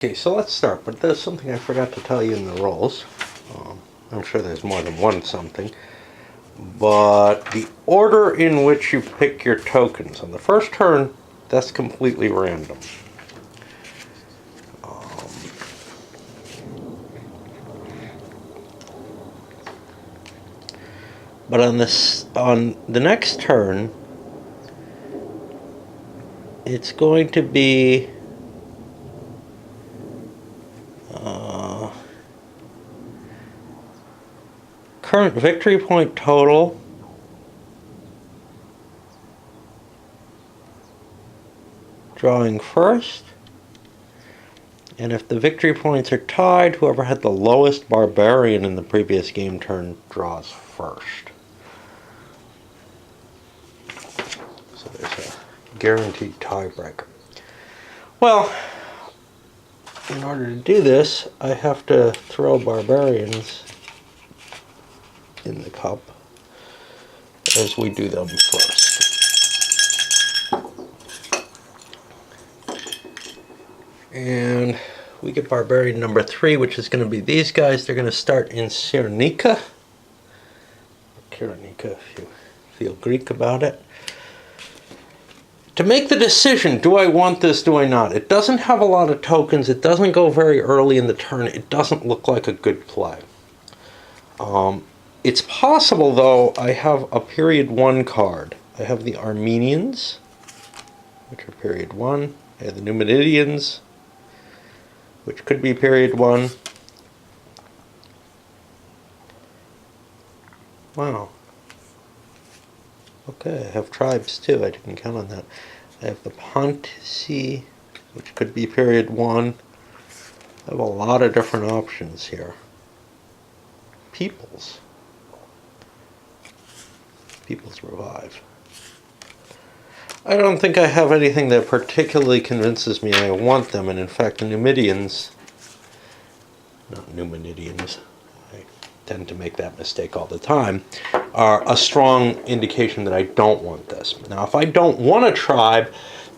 Okay, so let's start, but there's something I forgot to tell you in the rolls. I'm sure there's more than one something. But the order in which you pick your tokens on the first turn, that's completely random. But on the next turn, it's going to be current victory point total, drawing first, and if the victory points are tied, whoever had the lowest barbarian in the previous game turn draws first. So there's a guaranteed tiebreaker. Well, in order to do this, I have to throw barbarians in the cup as we do them first. And we get barbarian number 3, which is going to be these guys. They're going to start in Cyrenaica. Cyrenaica, if you feel Greek about it. To make the decision, do I want this, do I not? It doesn't have a lot of tokens. It doesn't go very early in the turn. It doesn't look like a good play. It's possible, though, I have a period 1 card. I have the Armenians, which are period 1. I have the Numidians, which could be period 1. Wow. Okay, I have tribes too. I didn't count on that. I have the Pontici, which could be period 1. I have a lot of different options here. Peoples Revive. I don't think I have anything that particularly convinces me I want them, and in fact the Numidians, not Numidians, I tend to make that mistake all the time, are a strong indication that I don't want this. Now, if I don't want a tribe,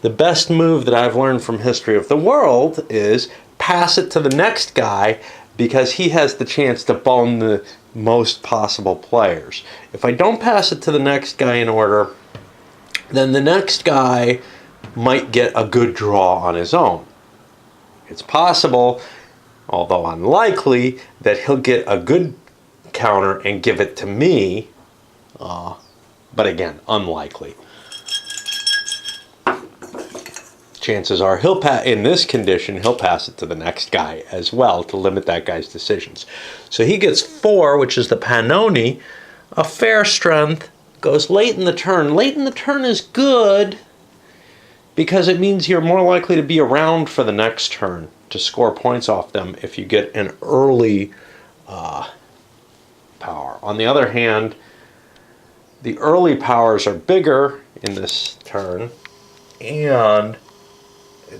the best move that I've learned from History of the World is pass it to the next guy, because he has the chance to bone the most possible players. If I don't pass it to the next guy in order, then the next guy might get a good draw on his own. It's possible, although unlikely, that he'll get a good counter and give it to me, but again, unlikely. Chances are in this condition, he'll pass it to the next guy as well to limit that guy's decisions. So he gets 4, which is the Pannoni, a fair strength, goes late in the turn. Late in the turn is good because it means you're more likely to be around for the next turn to score points off them if you get an early power. On the other hand, the early powers are bigger in this turn, and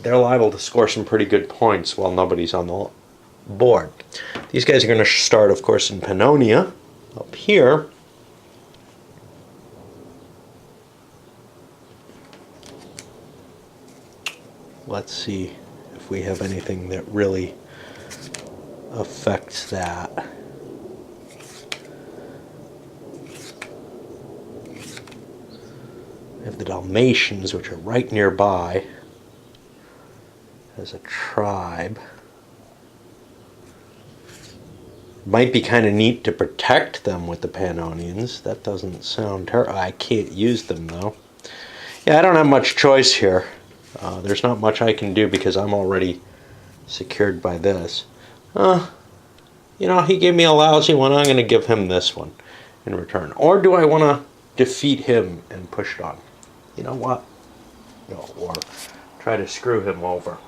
they're liable to score some pretty good points while nobody's on the board. These guys are going to start, of course, in Pannonia, up here. Let's see if we have anything that really affects that. We have the Dalmatians, which are right nearby as a tribe. Might be kind of neat to protect them with the Pannonians. That doesn't sound terrible. I can't use them, though. Yeah, I don't have much choice here. There's not much I can do because I'm already secured by this. You know, he gave me a lousy one. I'm going to give him this one in return. Or do I want to defeat him and push it on? You know what? No, or try to screw him over.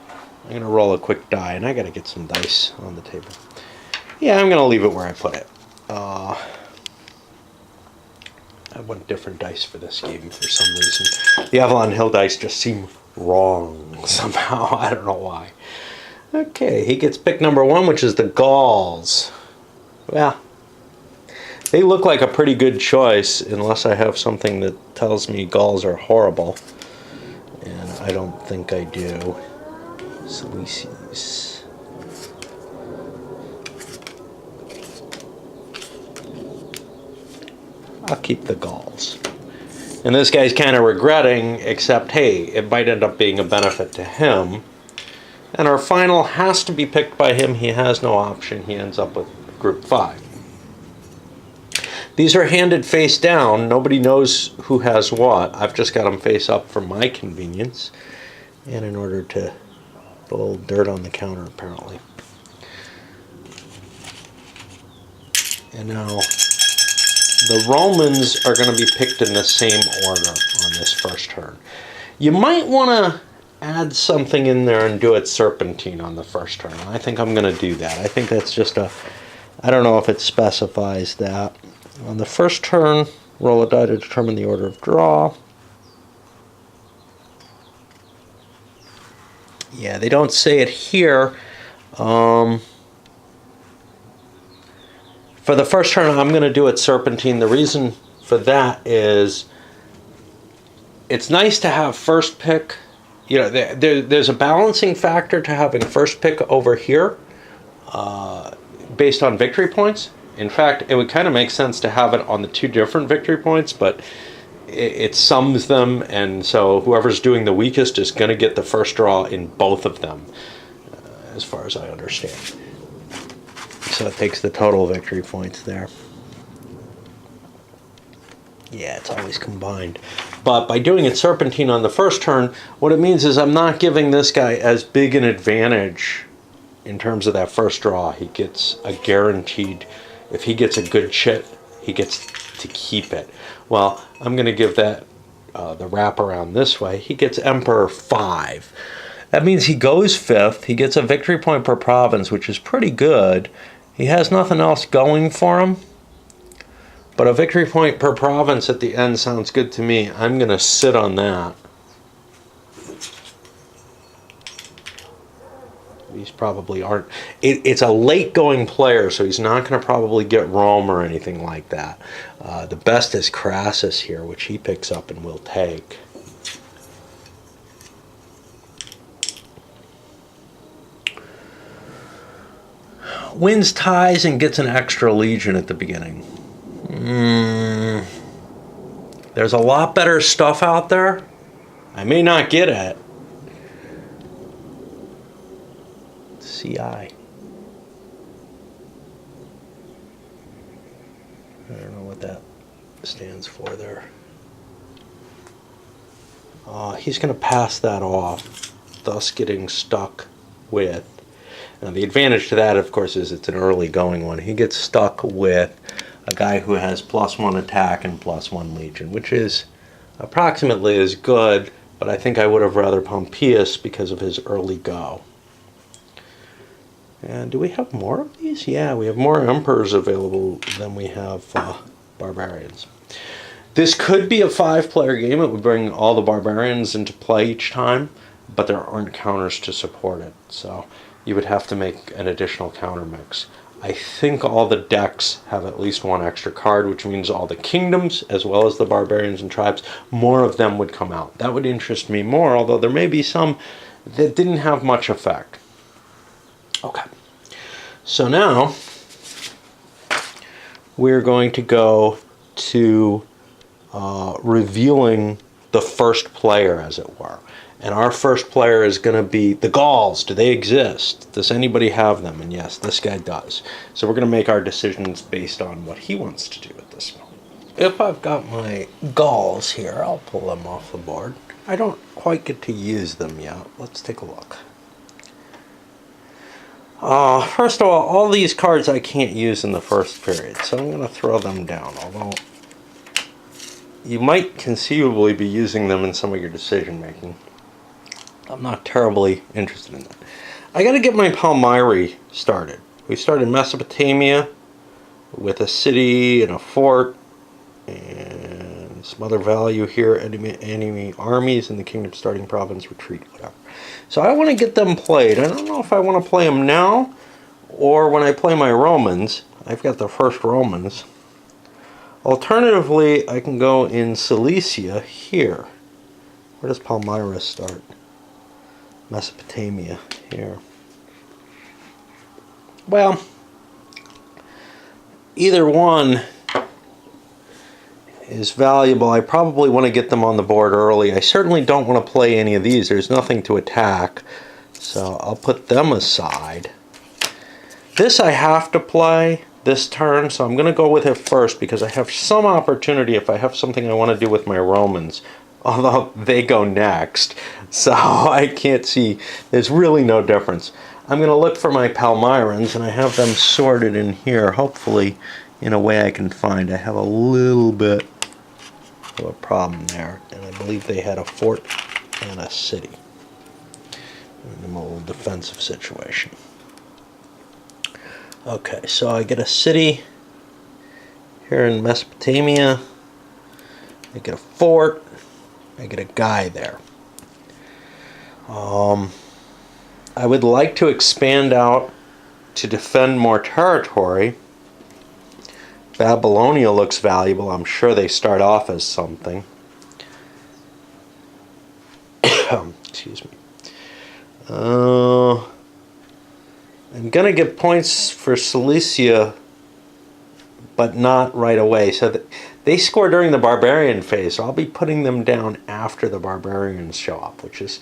I'm going to roll a quick die, and I got to get some dice on the table. Yeah, I'm going to leave it where I put it. I want different dice for this game for some reason. The Avalon Hill dice just seem wrong somehow. I don't know why. Okay, he gets pick number 1, which is the Gauls. Well, they look like a pretty good choice unless I have something that tells me Gauls are horrible. And I don't think I do. Silesies. I'll keep the Gauls. And this guy's kind of regretting, except, hey, it might end up being a benefit to him. And our final has to be picked by him. He has no option. He ends up with group 5. These are handed face down. Nobody knows who has what. I've just got them face up for my convenience. And in order to put a little dirt on the counter, apparently. And now the Romans are going to be picked in the same order on this first turn. You might want to add something in there and do it serpentine on the first turn. I think I'm going to do that. I think that's just a, I don't know if it specifies that. On the first turn, roll a die to determine the order of draw. Yeah, they don't say it here. For the first turn, I'm going to do it serpentine. The reason for that is it's nice to have first pick. You know, there's a balancing factor to having first pick over here based on victory points. In fact, it would kind of make sense to have it on the 2 different victory points, but it sums them, and so whoever's doing the weakest is going to get the first draw in both of them, as far as I understand. So it takes the total victory points there. Yeah, it's always combined. But by doing it serpentine on the first turn, what it means is I'm not giving this guy as big an advantage in terms of that first draw. He gets a guaranteed, if he gets a good chit, he gets to keep it. Well, I'm going to give that the wrap around this way. He gets Emperor 5. That means he goes 5th. He gets a victory point per province, which is pretty good. He has nothing else going for him. But a victory point per province at the end sounds good to me. I'm going to sit on that. These probably aren't. It's a late going player, so he's not going to probably get Rome or anything like that. The best is Crassus here, which he picks up and will take. Wins ties and gets an extra legion at the beginning. There's a lot better stuff out there. I may not get it. CI. I don't know what that stands for there. He's going to pass that off, thus getting stuck with. Now the advantage to that, of course, is it's an early going one. He gets stuck with a guy who has +1 attack and +1 legion, which is approximately as good, but I think I would have rather Pompeius because of his early go. And do we have more of these? Yeah, we have more emperors available than we have barbarians. This could be a 5-player game. It would bring all the barbarians into play each time, but there aren't counters to support it, so you would have to make an additional counter mix. I think all the decks have at least 1 extra card, which means all the kingdoms, as well as the barbarians and tribes, more of them would come out. That would interest me more, although there may be some that didn't have much effect. Okay, so now we're going to go to revealing the first player, as it were. And our first player is going to be the Gauls. Do they exist? Does anybody have them? And yes, this guy does. So we're going to make our decisions based on what he wants to do at this point. If I've got my Gauls here, I'll pull them off the board. I don't quite get to use them yet. Let's take a look. First of all these cards I can't use in the first period, so I'm going to throw them down, although you might conceivably be using them in some of your decision making. I'm not terribly interested in that. I got to get my Palmyra started. We started Mesopotamia with a city and a fort and some other value here. Enemy armies in the kingdom starting province retreat, whatever. So I want to get them played. I don't know if I want to play them now or when I play my Romans. I've got the first Romans. Alternatively, I can go in Cilicia here. Where does Palmyra start? Mesopotamia here. Well, either one is valuable. I probably want to get them on the board early. I certainly don't want to play any of these. There's nothing to attack. So I'll put them aside. This I have to play this turn, so I'm going to go with it first because I have some opportunity if I have something I want to do with my Romans. Although they go next, so I can't see. There's really no difference. I'm going to look for my Palmyrans, and I have them sorted in here, hopefully in a way I can find. I have a little bit of a problem there, and I believe they had a fort and a city. In a little defensive situation. Okay, so I get a city here in Mesopotamia. I get a fort. I get a guy there. I would like to expand out to defend more territory. Babylonia looks valuable. I'm sure they start off as something. Excuse me. I'm going to get points for Cilicia, but not right away. So they score during the barbarian phase, so I'll be putting them down after the barbarians show up, which is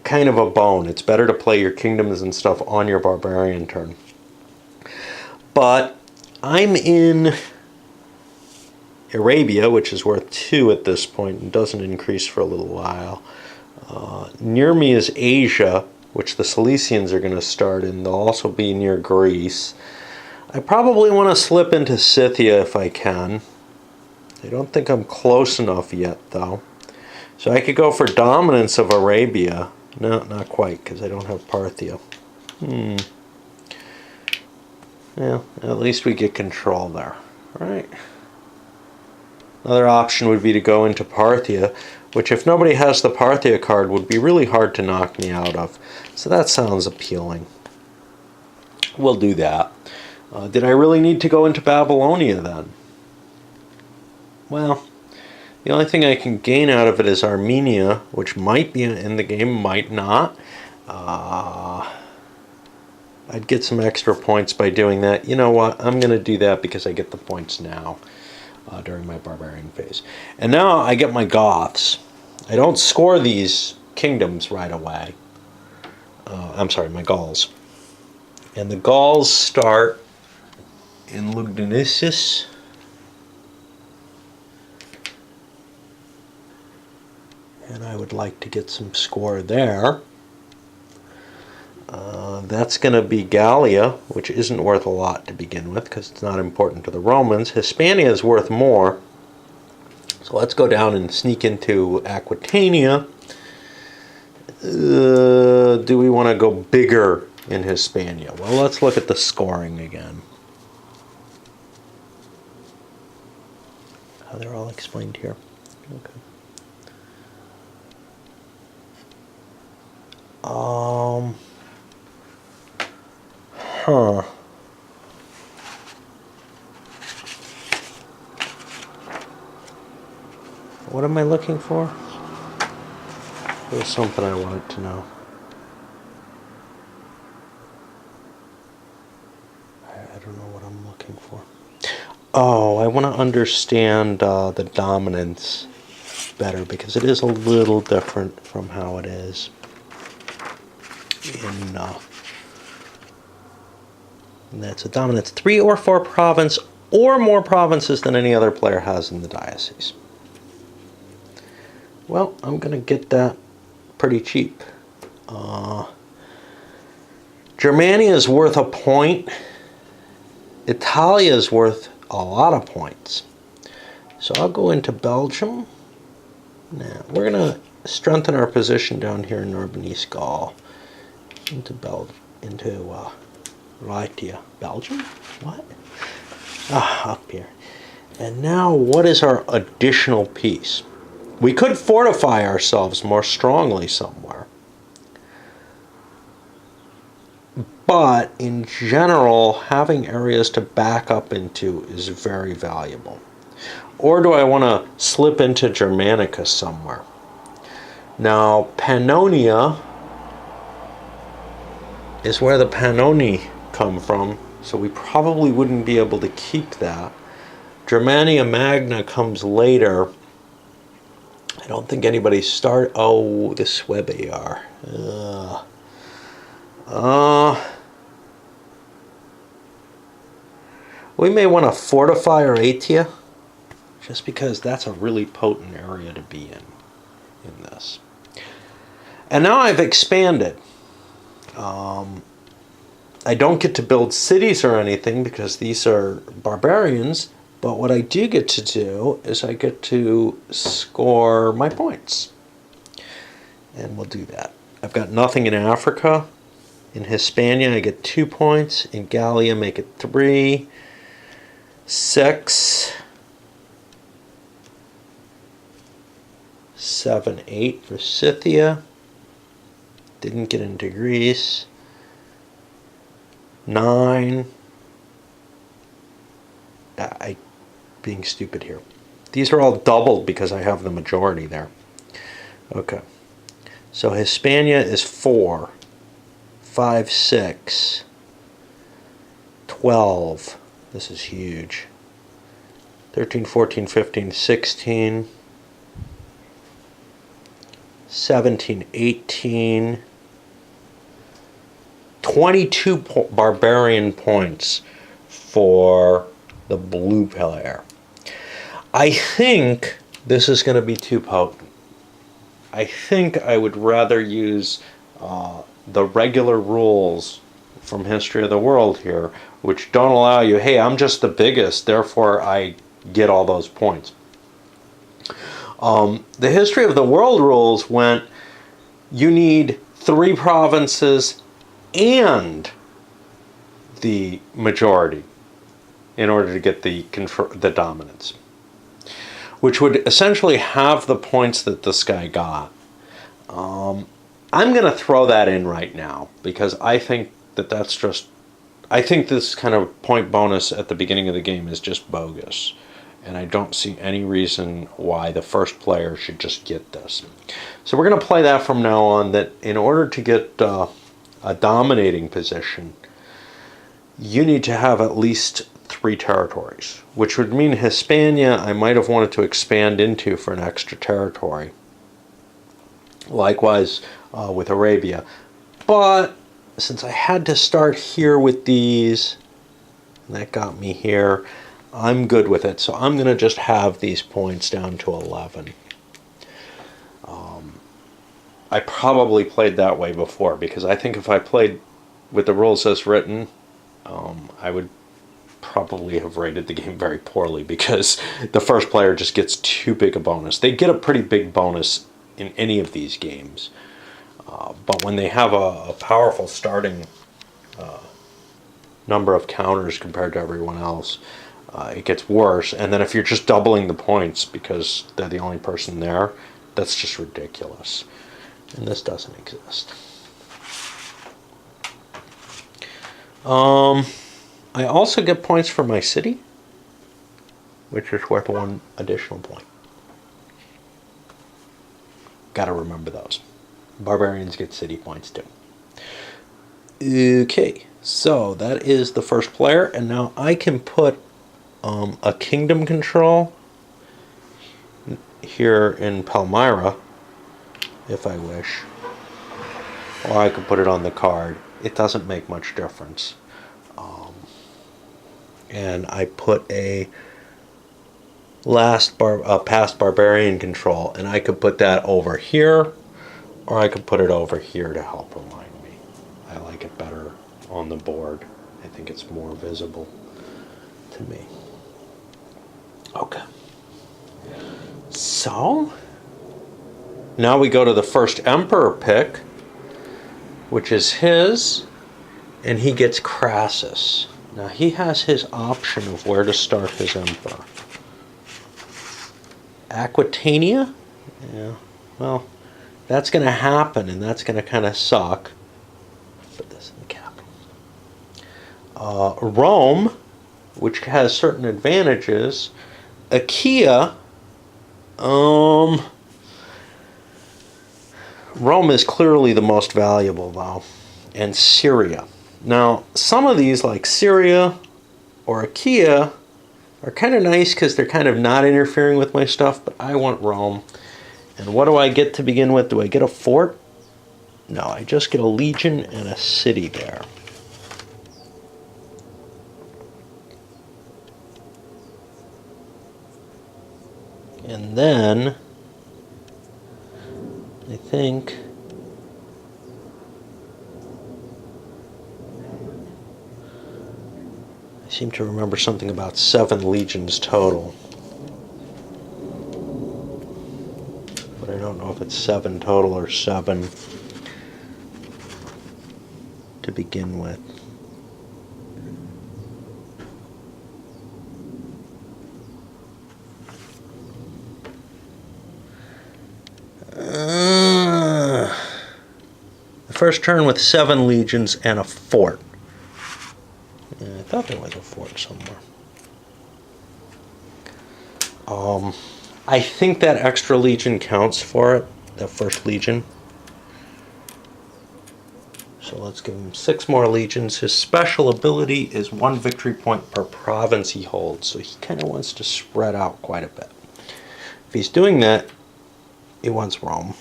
kind of a bone. It's better to play your kingdoms and stuff on your barbarian turn. But I'm in Arabia, which is worth 2 at this point and doesn't increase for a little while. Near me is Asia, which the Cilicians are going to start in. They'll also be near Greece. I probably want to slip into Scythia if I can. I don't think I'm close enough yet, though. So I could go for dominance of Arabia. No, not quite, because I don't have Parthia. Well, at least we get control there. All right. Another option would be to go into Parthia, which if nobody has the Parthia card would be really hard to knock me out of. So that sounds appealing. We'll do that. Did I really need to go into Babylonia then? Well, the only thing I can gain out of it is Armenia, which might be in the game, might not. I'd get some extra points by doing that. You know what? I'm going to do that because I get the points now during my barbarian phase. And now I get my Goths. I don't score these kingdoms right away. I'm sorry, my Gauls. And the Gauls start in Lugdunensis. And I would like to get some score there. That's going to be Gallia, which isn't worth a lot to begin with because it's not important to the Romans. Hispania is worth more. So let's go down and sneak into Aquitania. Do we want to go bigger in Hispania? Well, let's look at the scoring again. They're all explained here. Okay. What am I looking for? There's something I wanted to know. I don't know what I'm looking for. Oh, I want to understand the dominance better because it is a little different from how it is in and that's a dominance 3 or 4 province or more provinces than any other player has in the diocese. Well, I'm going to get that pretty cheap. Germania is worth a point. Italia is worth a lot of points. So I'll go into Belgium. Now, we're going to strengthen our position down here in Narbonese Gaul. Into Rhaetia. Belgium? What? Up here. And now, what is our additional piece? We could fortify ourselves more strongly somewhere. But, in general, having areas to back up into is very valuable. Or do I want to slip into Germanica somewhere? Now, Pannonia is where the Pannoni come from, so we probably wouldn't be able to keep that. Germania Magna comes later. I don't think anybody start. Oh, the Suebiar. We may want to fortify Aratia, just because that's a really potent area to be in this. And now I've expanded. I don't get to build cities or anything because these are barbarians, but what I do get to do is I get to score my points. And we'll do that. I've got nothing in Africa. In Hispania, I get 2 points. In Gallia, make it 3. 6. 7, 8 for Scythia. Didn't get into Greece. 9. I being stupid here. These are all doubled because I have the majority there. Okay. So Hispania is 4. 5, 6. 12. This is huge. 13, 14, 15, 16. 17, 18. 22 barbarian points for the blue player. I think this is going to be too potent. I think I would rather use the regular rules from History of the World here, which don't allow you, hey, I'm just the biggest, therefore I get all those points. The History of the World rules went, you need 3 provinces and the majority in order to get the dominance, which would essentially have the points that this guy got. I'm going to throw that in right now because I think that's just, I think this kind of point bonus at the beginning of the game is just bogus. And I don't see any reason why the first player should just get this. So we're going to play that from now on, that in order to get a dominating position, you need to have at least 3 territories, which would mean Hispania I might have wanted to expand into for an extra territory. Likewise with Arabia. But since I had to start here with these, and that got me here, I'm good with it. So I'm going to just have these points down to 11. I probably played that way before, because I think if I played with the rules as written, I would probably have rated the game very poorly, because the first player just gets too big a bonus. They get a pretty big bonus in any of these games, but when they have a powerful starting number of counters compared to everyone else, it gets worse. And then if you're just doubling the points because they're the only person there, that's just ridiculous. And this doesn't exist. I also get points for my city, which is worth 1 additional point. Gotta remember those. Barbarians get city points too. Okay, so that is the first player, and now I can put a kingdom control here in Palmyra if I wish, or I could put it on the card. It doesn't make much difference. And I put a past barbarian control, and I could put that over here, or I could put it over here to help remind me. I like it better on the board. I think it's more visible to me. Okay. So now we go to the first emperor pick, which is his, and he gets Crassus. Now he has his option of where to start his emperor. Aquitania? Yeah, well, that's going to happen, and that's going to kind of suck. Put this in the capital. Rome, which has certain advantages. Achaia, Rome is clearly the most valuable, though, and Syria. Now, some of these, like Syria or Achaia, are kind of nice because they're kind of not interfering with my stuff, but I want Rome. And what do I get to begin with? Do I get a fort? No, I just get a legion and a city there. And then, I think, I seem to remember something about 7 legions total. But I don't know if it's 7 total or 7 to begin with. The first turn with 7 legions and a fort. Yeah, I thought there was a fort somewhere. I think that extra legion counts for it, that first legion. So let's give him 6 more legions. His special ability is 1 victory point per province he holds, so he kind of wants to spread out quite a bit. If he's doing that, he wants Rome.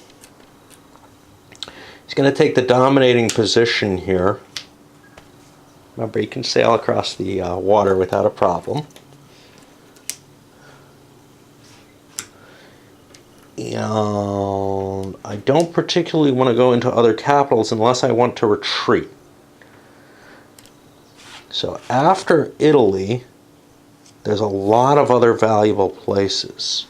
He's going to take the dominating position here. Remember, he can sail across the water without a problem. And I don't particularly want to go into other capitals unless I want to retreat. So after Italy, there's a lot of other valuable places.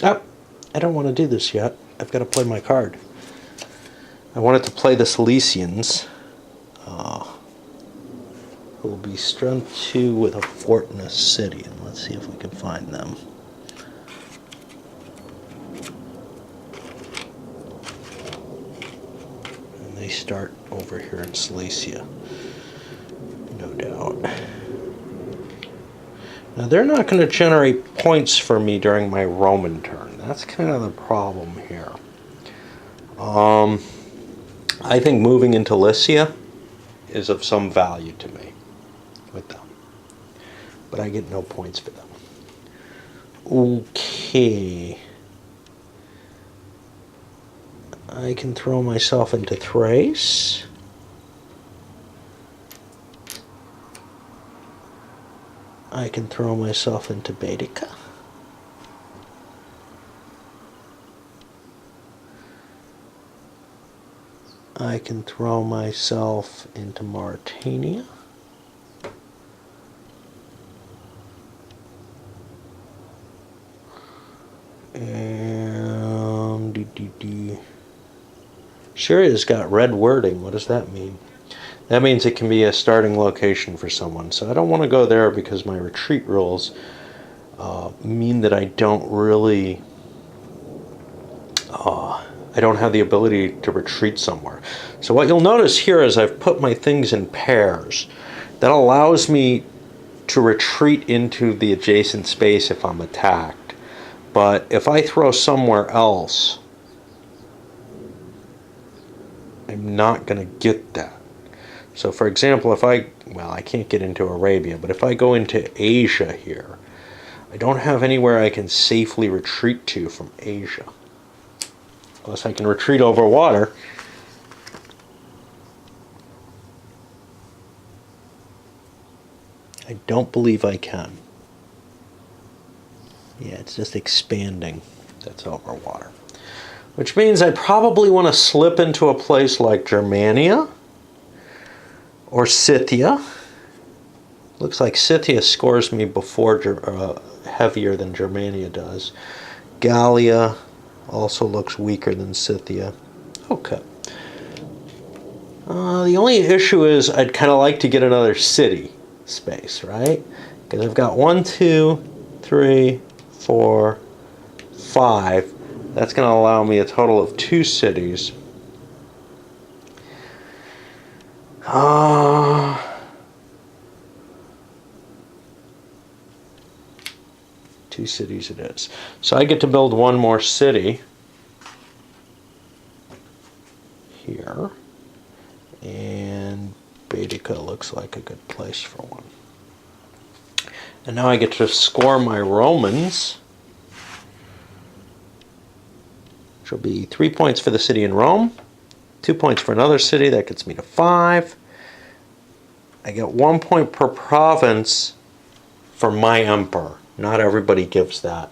Oh, I don't want to do this yet. I've got to play my card. I wanted to play the Cilicians, who will be strength 2 with a fort and a city. And let's see if we can find them. And they start over here in Cilicia, no doubt. Now they're not going to generate points for me during my Roman turn. That's kind of the problem here. I think moving into Lycia is of some value to me with them. But I get no points for them. Okay. I can throw myself into Thrace. I can throw myself into Baetica. I can throw myself into Mauritania. And Syria's got red wording. What does that mean? That means it can be a starting location for someone. So I don't want to go there because my retreat rules mean that I don't really... I don't have the ability to retreat somewhere. So what you'll notice here is I've put my things in pairs. That allows me to retreat into the adjacent space if I'm attacked. But if I throw somewhere else, I'm not going to get that. So for example, if I can't get into Arabia, but if I go into Asia here, I don't have anywhere I can safely retreat to from Asia. Unless I can retreat over water. I don't believe I can. Yeah, it's just expanding. That's over water. Which means I probably want to slip into a place like Germania or Scythia. Looks like Scythia scores me before heavier than Germania does. Gallia also looks weaker than Scythia. Okay. The only issue is I'd kind of like to get another city space, right? Because I've got 1, 2, 3, 4, 5. That's going to allow me a total of 2 cities. 2 cities it is. So I get to build one more city here. And Baetica looks like a good place for one. And now I get to score my Romans, which will be 3 points for the city in Rome, 2 points for another city. That gets me to 5. I get 1 point per province for my emperor. Not everybody gives that.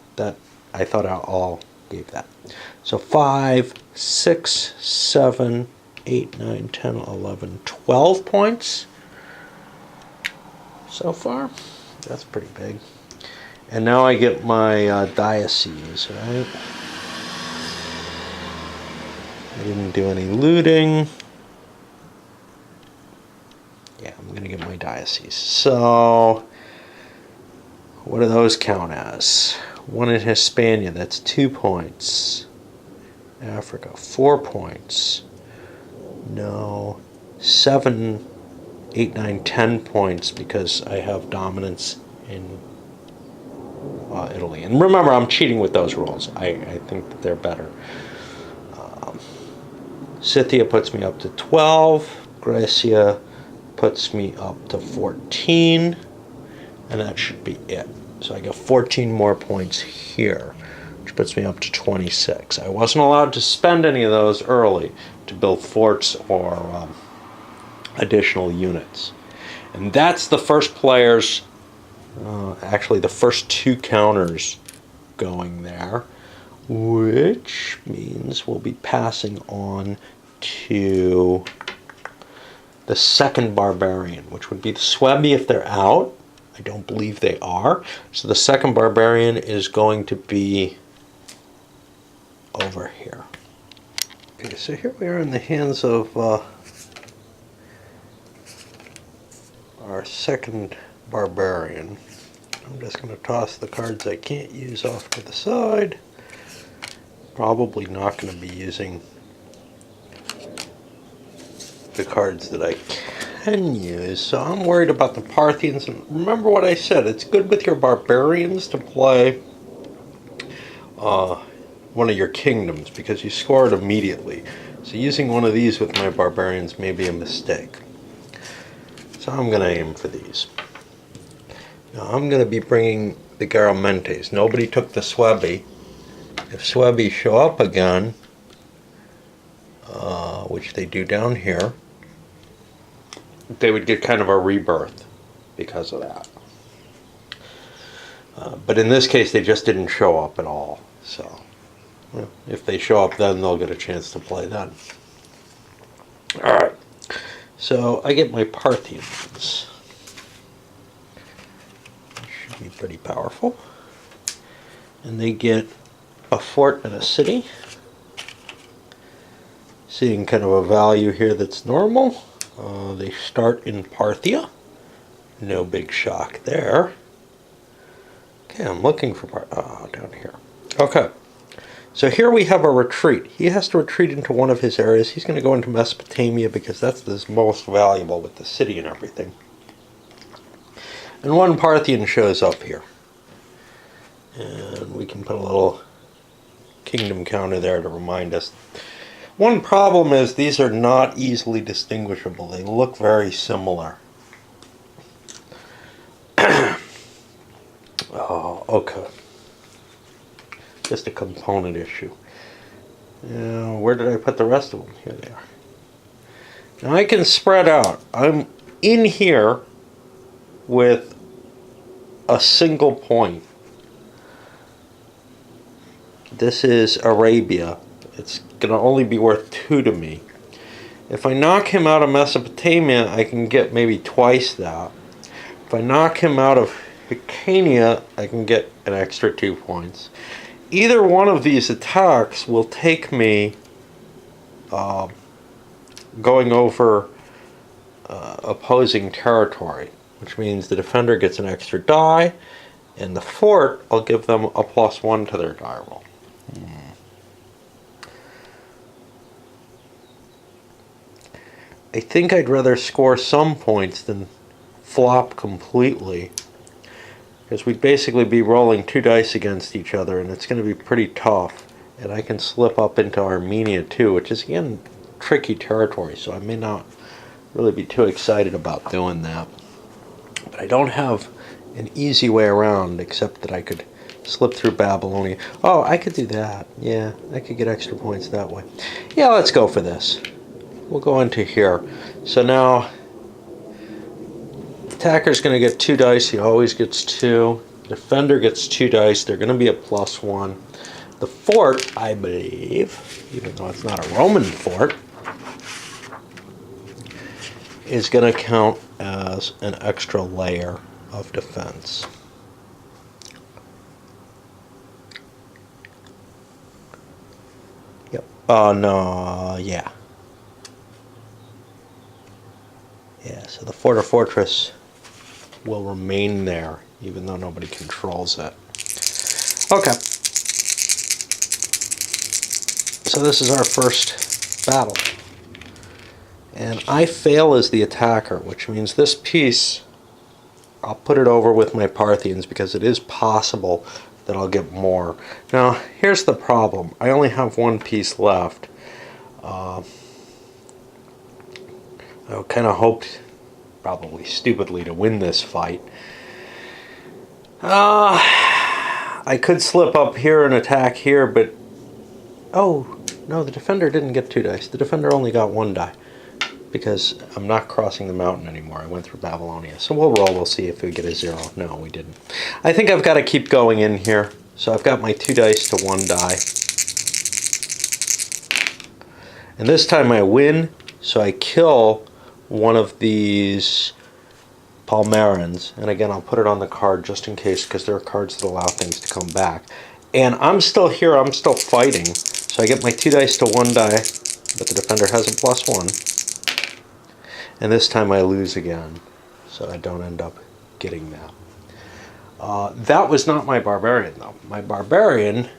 I thought I all gave that. So 5, 6, 7, 8, 9, 10, 11, 12 points so far. That's pretty big. And now I get my diocese, right? I didn't do any looting. Yeah, I'm going to get my diocese. So, what do those count as? 1 in Hispania, that's 2 points. Africa, 4 points. No, 7, 8, 9, 10 points because I have dominance in Italy. And remember, I'm cheating with those rules. I think that they're better. Scythia puts me up to 12. Graecia puts me up to 14. And that should be it. So I get 14 more points here, which puts me up to 26. I wasn't allowed to spend any of those early to build forts or additional units. And that's the first player's, actually the first 2 counters going there, which means we'll be passing on to the second barbarian, which would be the Suebi if they're out. I don't believe they are. So the second barbarian is going to be over here. Okay, so here we are in the hands of our second barbarian. I'm just going to toss the cards I can't use off to the side. Probably not going to be using the cards that I can use. So I'm worried about the Parthians. And remember what I said, it's good with your barbarians to play one of your kingdoms because you score it immediately. So using one of these with my barbarians may be a mistake. So I'm going to aim for these. Now I'm going to be bringing the Garamentes. Nobody took the Suebi. If Suebi show up again, which they do down here, they would get kind of a rebirth because of that. But in this case, they just didn't show up at all. So if they show up then, they'll get a chance to play then. Alright, so I get my Parthians. Should be pretty powerful. And they get a fort and a city. Seeing kind of a value here that's normal. They start in Parthia. No big shock there. Okay, I'm looking for down here. Okay, so here we have a retreat. He has to retreat into one of his areas. He's going to go into Mesopotamia because that's the most valuable with the city and everything. And one Parthian shows up here. And we can put a little kingdom counter there to remind us. One problem is these are not easily distinguishable. They look very similar. Oh, okay. Just a component issue. Where did I put the rest of them? Here they are. Now I can spread out. I'm in here with a single point. This is Arabia. It's going to only be worth 2 to me. If I knock him out of Mesopotamia, I can get maybe twice that. If I knock him out of Hyrcania, I can get an extra 2 points. Either one of these attacks will take me going over opposing territory, which means the defender gets an extra die, and the fort, I'll give them a +1 to their die roll. I think I'd rather score some points than flop completely. because we'd basically be rolling 2 dice against each other, and it's going to be pretty tough. And I can slip up into Armenia too, which is again tricky territory, so I may not really be too excited about doing that. But I don't have an easy way around except that I could slip through Babylonia. Oh, I could do that. Yeah, I could get extra points that way. Yeah, let's go for this. We'll go into here. So now, attacker's going to get 2 dice. He always gets 2. Defender gets 2 dice. They're going to be a +1. The fort, I believe, even though it's not a Roman fort, is going to count as an extra layer of defense. Yep. Oh, no, yeah. Yeah, so the fort or fortress will remain there, even though nobody controls it. Okay. So this is our first battle. And I fail as the attacker, which means this piece, I'll put it over with my Parthians because it is possible that I'll get more. Now, here's the problem. I only have 1 piece left. I kind of hoped, probably stupidly, to win this fight. I could slip up here and attack here, but... Oh, no, the defender didn't get 2 dice. The defender only got 1 die. Because I'm not crossing the mountain anymore. I went through Babylonia. So we'll roll. We'll see if we get a 0. No, we didn't. I think I've got to keep going in here. So I've got my 2 dice to 1 die. And this time I win. So I kill one of these Palmerans. And again, I'll put it on the card just in case, because there are cards that allow things to come back. And I'm still here. I'm still fighting. So I get my 2 dice to 1 die. But the defender has a +1. And this time I lose again, so I don't end up getting that. That was not my barbarian, though. My barbarian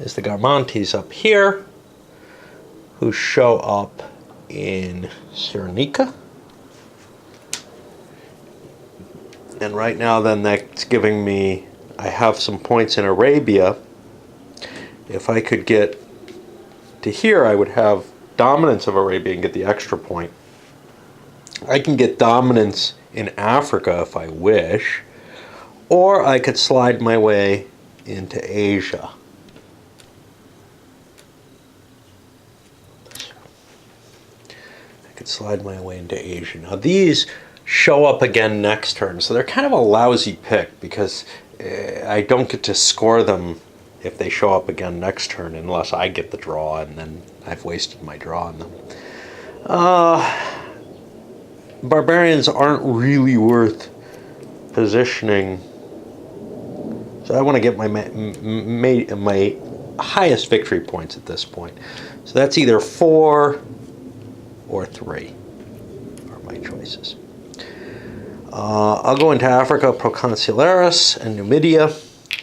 is the Garmantes up here, who show up in Cyrenaica. And right now, then, that's giving me... I have some points in Arabia. If I could get to here, I would have dominance of Arabia and get the extra point. I can get dominance in Africa if I wish, or I could slide my way into Asia. I could slide my way into Asia. Now these show up again next turn, so they're kind of a lousy pick because I don't get to score them if they show up again next turn unless I get the draw, and then I've wasted my draw on them. Barbarians aren't really worth positioning, so I want to get my highest victory points at this point. So that's either 4 or 3 are my choices. I'll go into Africa, Proconsularis, and Numidia.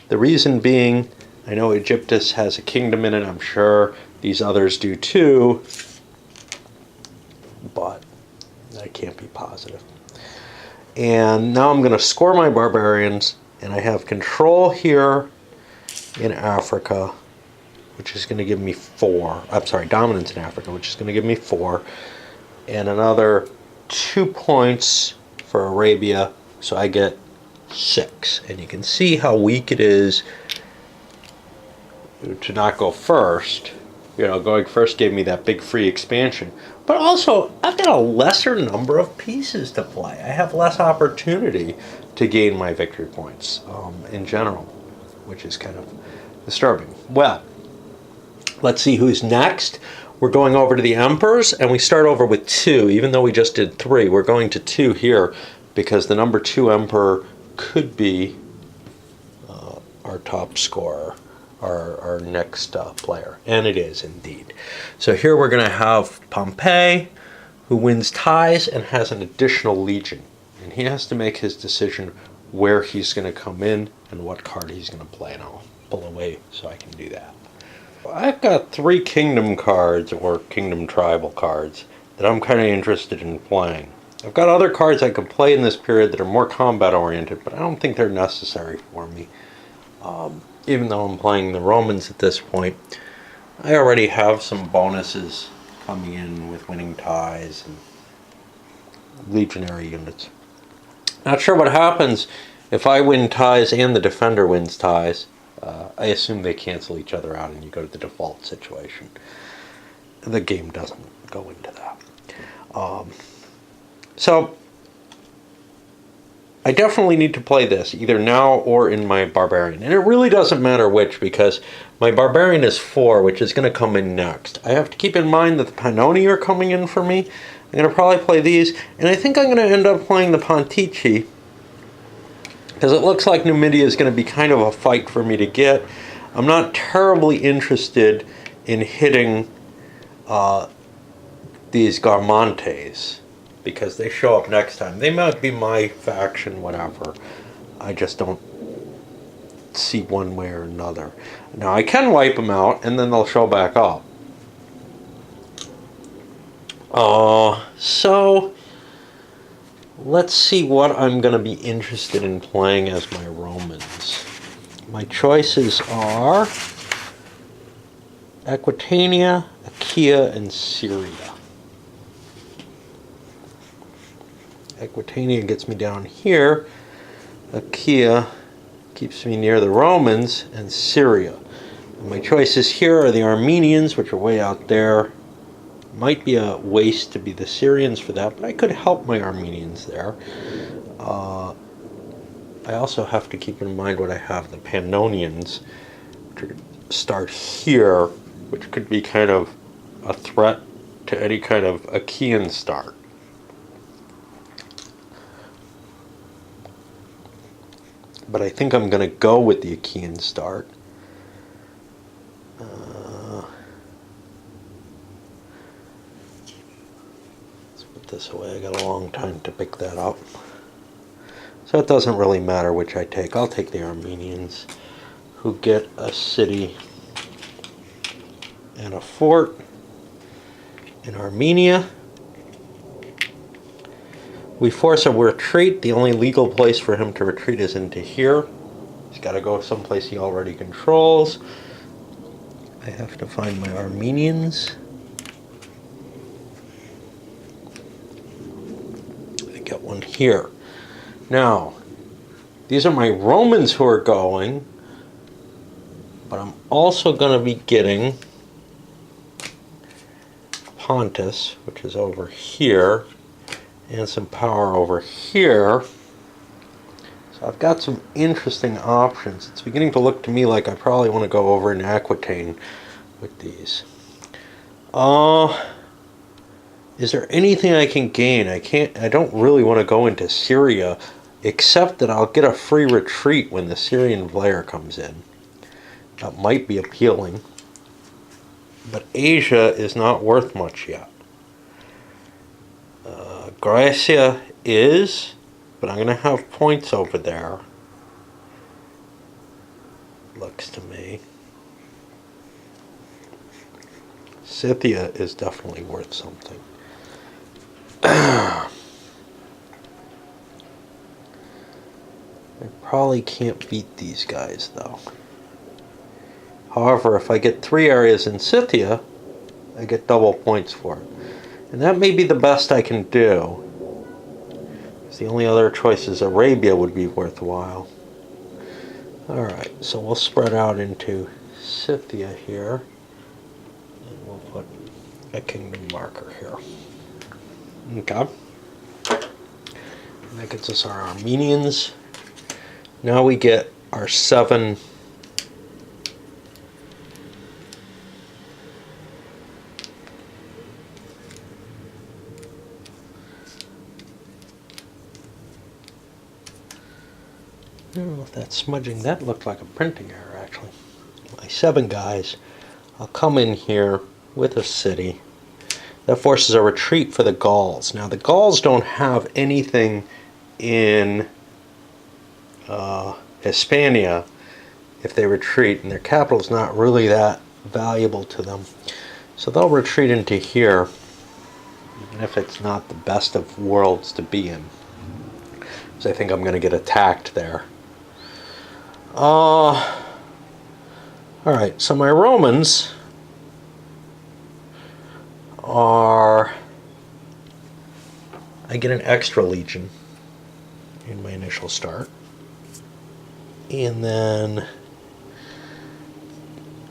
The reason being, I know Egyptus has a kingdom in it, I'm sure these others do too, but I can't be positive. And now I'm going to score my barbarians, and I have control here in Africa, which is going to give me 4. I'm sorry, dominance in Africa, which is going to give me 4, and another 2 points for Arabia, so I get 6. And you can see how weak it is to not go first. You know, going first gave me that big free expansion. But also, I've got a lesser number of pieces to play. I have less opportunity to gain my victory points in general, which is kind of disturbing. Well, let's see who's next. We're going over to the Emperors, and we start over with 2. Even though we just did 3, we're going to 2 here because the number 2 Emperor could be our top scorer. Our next player, and it is indeed. So here we're going to have Pompey, who wins ties and has an additional legion, and he has to make his decision where he's going to come in and what card he's going to play, and I'll pull away so I can do that. I've got 3 kingdom cards or kingdom tribal cards that I'm kind of interested in playing. I've got other cards I could play in this period that are more combat oriented, but I don't think they're necessary for me. Even though I'm playing the Romans at this point, I already have some bonuses coming in with winning ties and legionary units. Not sure what happens if I win ties and the defender wins ties. I assume they cancel each other out and you go to the default situation. The game doesn't go into that. So I definitely need to play this, either now or in my Barbarian. And it really doesn't matter which, because my Barbarian is 4, which is going to come in next. I have to keep in mind that the Pannoni are coming in for me. I'm going to probably play these, and I think I'm going to end up playing the Pontici, because it looks like Numidia is going to be kind of a fight for me to get. I'm not terribly interested in hitting these Garmantes, because they show up next time. They might be my faction, whatever. I just don't see one way or another. Now, I can wipe them out, and then they'll show back up. So, let's see what I'm going to be interested in playing as my Romans. My choices are Aquitania, Achaia, and Syria. Aquitania gets me down here. Achaia keeps me near the Romans, and Syria. And my choices here are the Armenians, which are way out there. Might be a waste to be the Syrians for that, but I could help my Armenians there. I also have to keep in mind what I have, the Pannonians, which start here, which could be kind of a threat to any kind of Achaean start. But I think I'm going to go with the Achaean start. Let's put this away. I got a long time to pick that up. So it doesn't really matter which I take. I'll take the Armenians, who get a city and a fort in Armenia. We force a retreat. The only legal place for him to retreat is into here. He's got to go someplace he already controls. I have to find my Armenians. I get one here. Now, these are my Romans who are going, but I'm also going to be getting Pontus, which is over here, and some power over here. So I've got some interesting options. It's beginning to look to me like I probably want to go over in Aquitaine with these. Is there anything I can gain? I don't really want to go into Syria, except that I'll get a free retreat when the Syrian player comes in. That might be appealing. But Asia is not worth much yet. Gracia is, but I'm going to have points over there. Looks to me. Scythia is definitely worth something. I probably can't beat these guys, though. However, if I get 3 areas in Scythia, I get double points for it. And that may be the best I can do. The only other choice is Arabia would be worthwhile. Alright, so we'll spread out into Scythia here. And we'll put a kingdom marker here. Okay. And that gets us our Armenians. Now we get our 7 I don't know if that's smudging. That looked like a printing error, actually. My 7 guys. I'll come in here with a city. That forces a retreat for the Gauls. Now, the Gauls don't have anything in Hispania if they retreat, and their capital is not really that valuable to them. So they'll retreat into here. And if it's not the best of worlds to be in. So I think I'm going to get attacked there. Alright, so my Romans are... I get an extra legion in my initial start. And then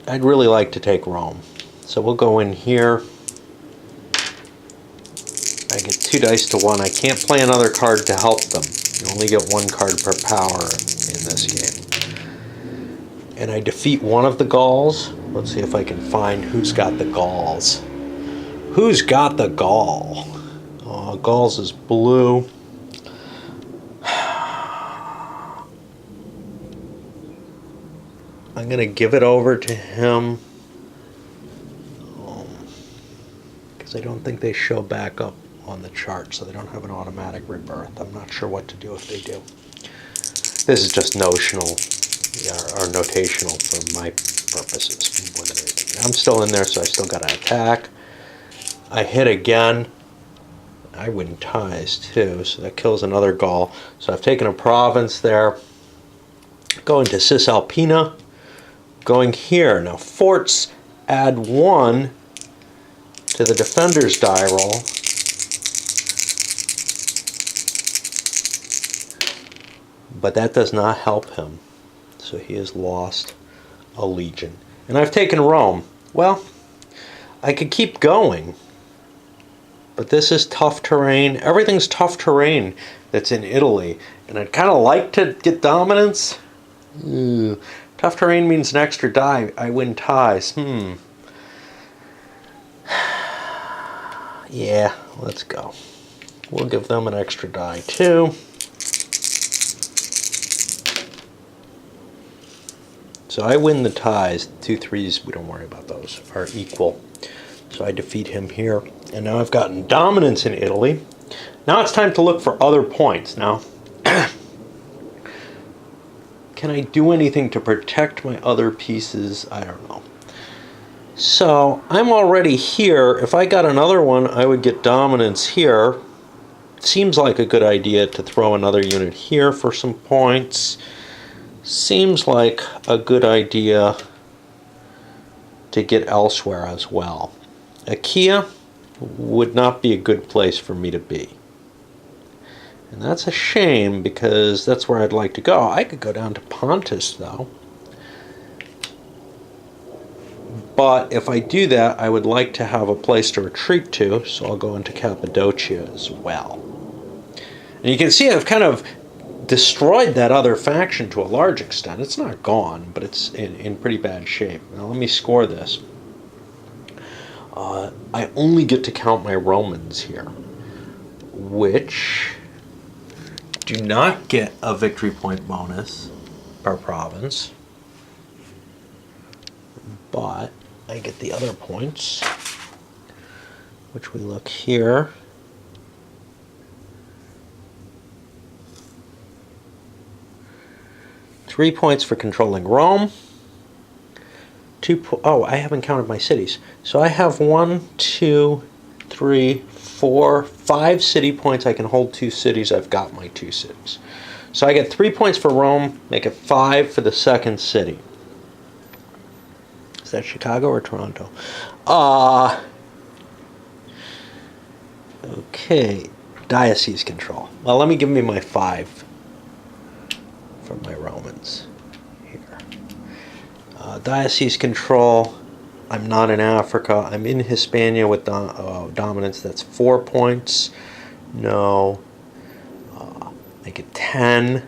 I'd really like to take Rome. So we'll go in here. I get 2 dice to 1. I can't play another card to help them. You only get 1 card per power in this game. And I defeat one of the Gauls. Let's see if I can find who's got the Gauls. Who's got the Gaul? Gauls is blue. I'm going to give it over to him. Because I don't think they show back up on the chart, so they don't have an automatic rebirth. I'm not sure what to do if they do. This is just notional or notational for my purposes more than anything. I'm still in there, so I still got to attack. I hit again. I win ties too, so that kills another Gaul. So I've taken a province there. Going to Cisalpina. Going here. Now forts add 1 to the defender's die roll. But that does not help him. So he has lost a legion. And I've taken Rome. Well, I could keep going. But this is tough terrain. Everything's tough terrain that's in Italy. And I'd kind of like to get dominance. Tough terrain means an extra die. I win ties. Yeah, let's go. We'll give them an extra die too. So I win the ties. 2 3s, we don't worry about those, are equal. So I defeat him here. And now I've gotten dominance in Italy. Now it's time to look for other points. Now, can I do anything to protect my other pieces? I don't know. So I'm already here. If I got another one, I would get dominance here. Seems like a good idea to throw another unit here for some points. Seems like a good idea to get elsewhere as well. Achaia would not be a good place for me to be. And that's a shame because that's where I'd like to go. I could go down to Pontus though. But if I do that, I would like to have a place to retreat to, so I'll go into Cappadocia as well. And you can see I've kind of destroyed that other faction to a large extent. It's not gone, but it's in pretty bad shape. Now let me score this. I only get to count my Romans here, which do not get a victory point bonus per province, but I get the other points, which we look here. Three points for controlling Rome. Oh, I haven't counted my cities. So I have 1, 2, 3, 4, 5 city points. I can hold 2 cities. I've got my 2 cities. So I get 3 points for Rome, make it 5 for the second city. Is that Chicago or Toronto? Okay, diocese control. Well, let me give me my 5 for my Romans here. Diocese control. I'm not in Africa. I'm in Hispania with dominance. That's 4 points. No. Make it 10.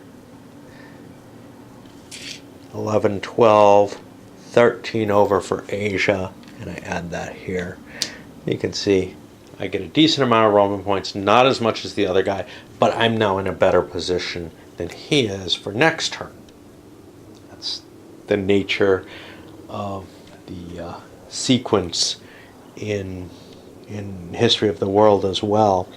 11, 12. 13 over for Asia. And I add that here. You can see I get a decent amount of Roman points. Not as much as the other guy. But I'm now in a better position than he is for next turn. That's the nature of the sequence in history of the world as well.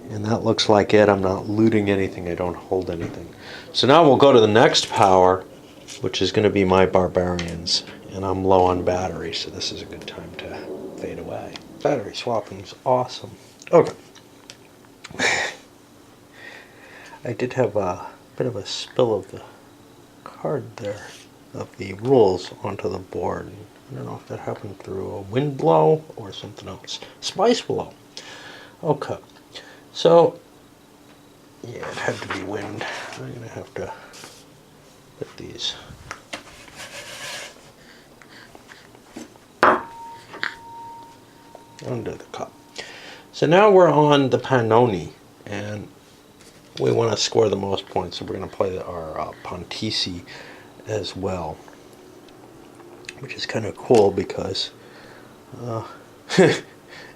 And that looks like it. I'm not looting anything. I don't hold anything. So now we'll go to the next power, which is going to be my barbarians. And I'm low on battery, so this is a good time to fade away. battery swapping is awesome. Okay. I did have a bit of a spill of the card there, of the rules onto the board. I don't know if that happened through a wind blow or something else. Spice blow. Okay. So, yeah, it had to be wind. I'm going to have to put these under the cup. So now we're on the Pannoni, and we want to score the most points, so we're going to play our Pontisi as well, which is kind of cool because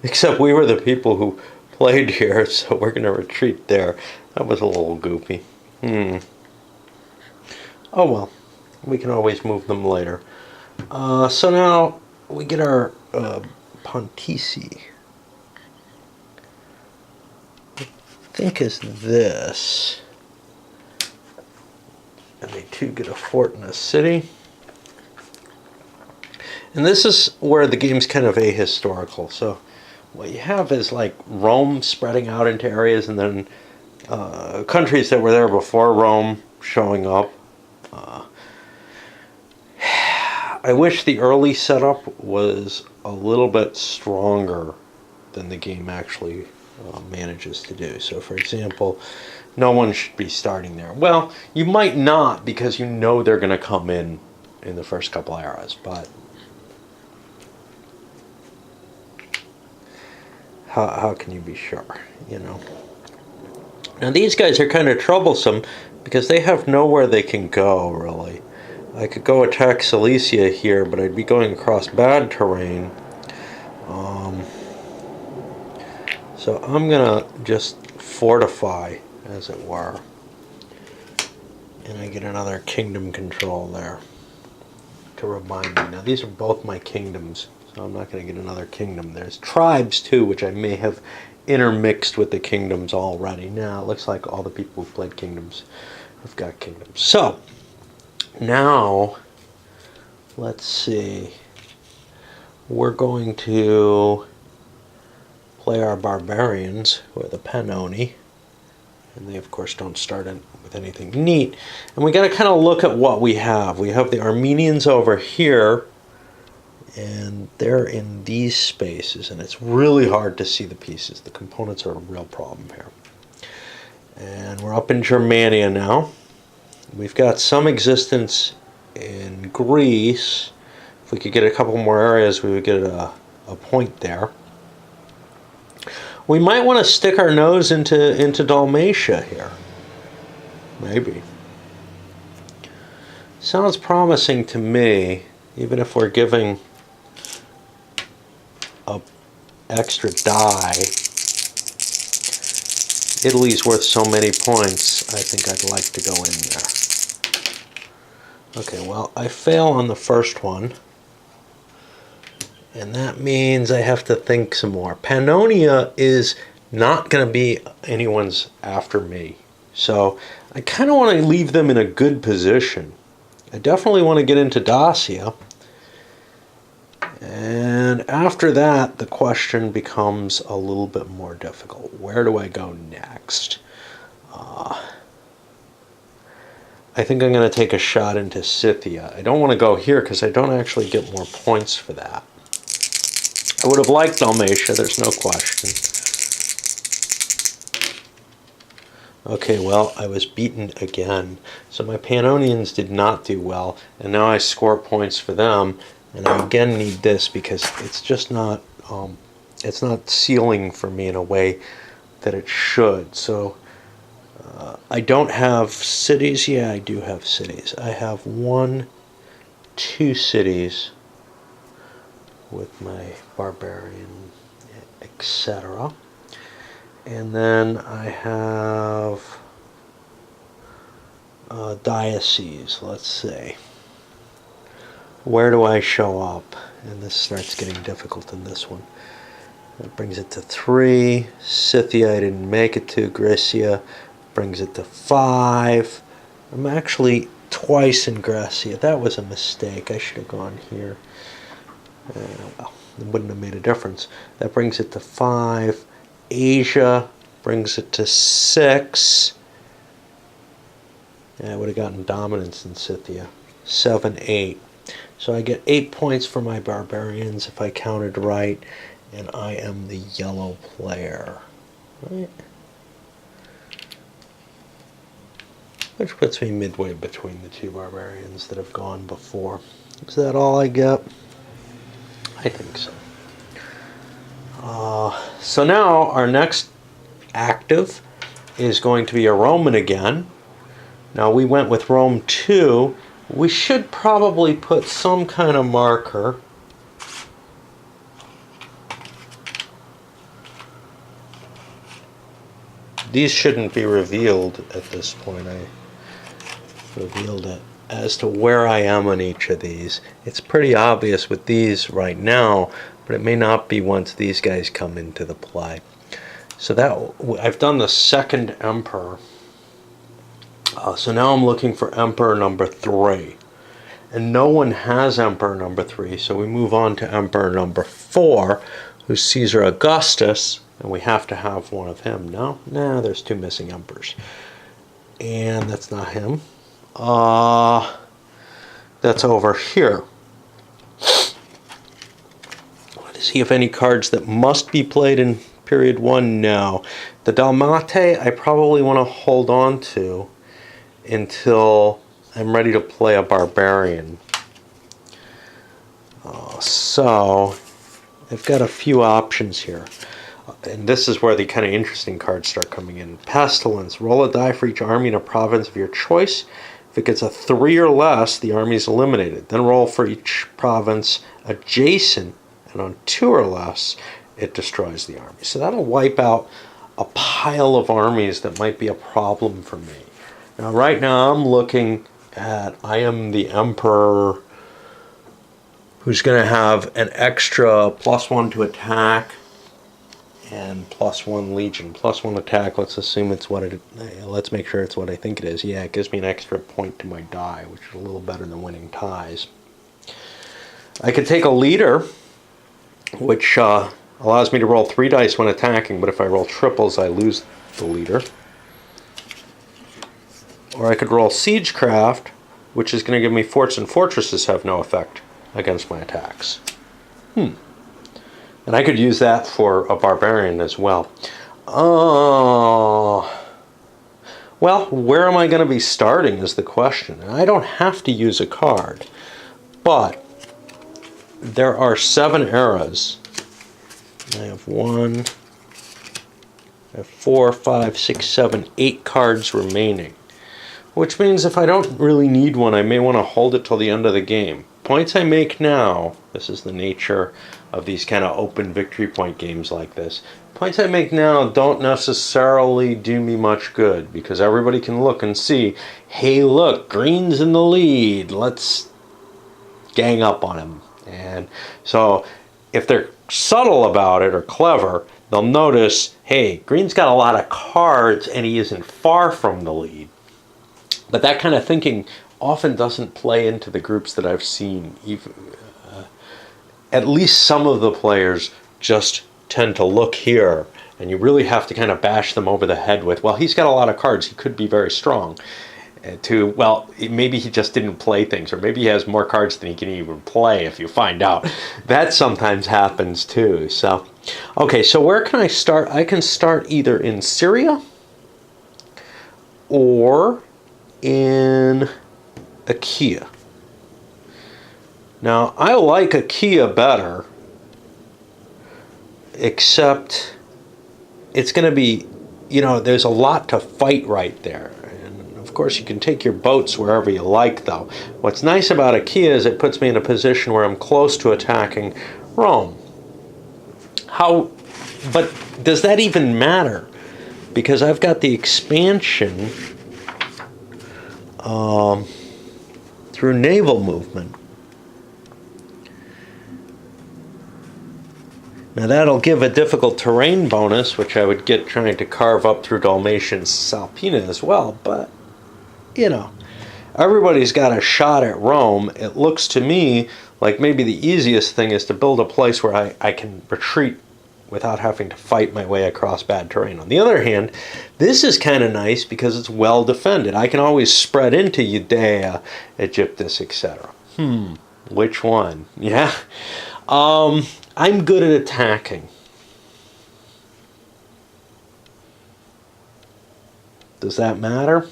except we were the people who played here, so we're going to retreat there. That was a little goofy. Oh well, we can always move them later. So now we get our Pontisi. I think is this. And they too get a fort in a city. And this is where the game's kind of ahistorical. So what you have is like Rome spreading out into areas, and then countries that were there before Rome showing up. I wish the early setup was a little bit stronger than the game actually manages to do. So for example, no one should be starting there. Well, you might not, because you know they're going to come in the first couple eras, but how can you be sure, you know? Now these guys are kind of troublesome because they have nowhere they can go, really. I could go attack Silesia here, but I'd be going across bad terrain. So I'm going to just fortify, as it were. And I get another kingdom control there to remind me. Now these are both my kingdoms, so I'm not going to get another kingdom. There's tribes too, which I may have intermixed with the kingdoms already. Now it looks like all the people who played kingdoms have got kingdoms. So now let's see. We're going to play our barbarians, who are the Pannoni. And they, of course, don't start with anything neat. And we got to kind of look at what we have. We have the Armenians over here, and they're in these spaces, and it's really hard to see the pieces. The components are a real problem here. And we're up in Germania now. We've got some existence in Greece. If we could get a couple more areas, we would get a point there. We might want to stick our nose into Dalmatia here. Maybe. Sounds promising to me, even if we're giving a extra die. Italy's worth so many points, I think I'd like to go in there. Okay, well, I fail on the first one. And that means I have to think some more. Pannonia is not going to be anyone's after me. So I kind of want to leave them in a good position. I definitely want to get into Dacia. And after that, the question becomes a little bit more difficult. Where do I go next? I think I'm going to take a shot into Scythia. I don't want to go here because I don't actually get more points for that. I would have liked Dalmatia, there's no question. Okay, well, I was beaten again. So my Pannonians did not do well, and now I score points for them. And I again need this because it's just not, it's not sealing for me in a way that it should. So I don't have cities. Yeah, I do have cities. I have 1, 2 cities with my barbarian, etc. And then I have diocese, let's see. Where do I show up? And this starts getting difficult in this one. That brings it to 3. Scythia, I didn't make it to. Graecia brings it to 5. I'm actually twice in Graecia. That was a mistake. I should have gone here. Well, It wouldn't have made a difference. That brings it to 5. Asia brings it to 6. Yeah, I would have gotten dominance in Scythia. 7, 8. So I get 8 points for my barbarians if I counted right, and I am the yellow player. Right? Which puts me midway between the 2 barbarians that have gone before. Is that all I get? I think so. So now our next active is going to be a Roman again. Now we went with Rome 2. We should probably put some kind of marker. These shouldn't be revealed at this point. I revealed it as to where I am on each of these. It's pretty obvious with these right now, but it may not be once these guys come into the play. So that I've done the second emperor. So now I'm looking for emperor number 3. And no one has emperor number 3, so we move on to emperor number 4, who's Caesar Augustus, and we have to have one of him. No? Nah, there's 2 missing emperors. And that's not him. That's over here. Does he have any cards that must be played in period 1? No. The Dalmate I probably want to hold on to until I'm ready to play a barbarian. So I've got a few options here. And this is where the kind of interesting cards start coming in. Pestilence. Roll a die for each army in a province of your choice. If it gets a 3 or less, the army is eliminated. Then roll for each province adjacent, and on 2 or less, it destroys the army. So that'll wipe out a pile of armies that might be a problem for me. Now, right now, I'm looking at, I am the emperor who's going to have an extra +1 to attack and +1 legion. +1 attack, let's assume it's what it, let's make sure it's what I think it is. Yeah, it gives me an extra point to my die, which is a little better than winning ties. I could take a leader, which allows me to roll 3 dice when attacking, but if I roll triples, I lose the leader. Or I could roll Siegecraft, which is going to give me forts, and fortresses have no effect against my attacks. And I could use that for a barbarian as well. Well, where am I going to be starting is the question. I don't have to use a card, but there are 7 eras. I have 1, I have 4, 5, 6, 7, 8 cards remaining. Which means if I don't really need one, I may want to hold it till the end of the game. Points I make now, this is the nature of these kind of open victory point games like this. Points I make now don't necessarily do me much good, because everybody can look and see, hey look, green's in the lead, let's gang up on him. And so if they're subtle about it or clever, they'll notice, hey, green's got a lot of cards and he isn't far from the lead. But that kind of thinking often doesn't play into the groups that I've seen. At least some of the players just tend to look here, and you really have to kind of bash them over the head with, well, he's got a lot of cards, he could be very strong. Well, maybe he just didn't play things, or maybe he has more cards than he can even play if you find out. That sometimes happens too. So, okay, so where can I start? I can start either in Syria or in Achaia. Now, I like Achaia better, except it's going to be, there's a lot to fight right there. And of course, you can take your boats wherever you like, though. What's nice about Achaia is it puts me in a position where I'm close to attacking Rome. But does that even matter? Because I've got the expansion through naval movement. Now that'll give a difficult terrain bonus, which I would get trying to carve up through Dalmatian Salpina as well, but, everybody's got a shot at Rome. It looks to me Like maybe the easiest thing is to build a place where I can retreat without having to fight my way across bad terrain. On the other hand, this is kind of nice because it's well defended. I can always spread into Judea, Egyptus, etc. Which one? Yeah. I'm good at attacking. Does that matter?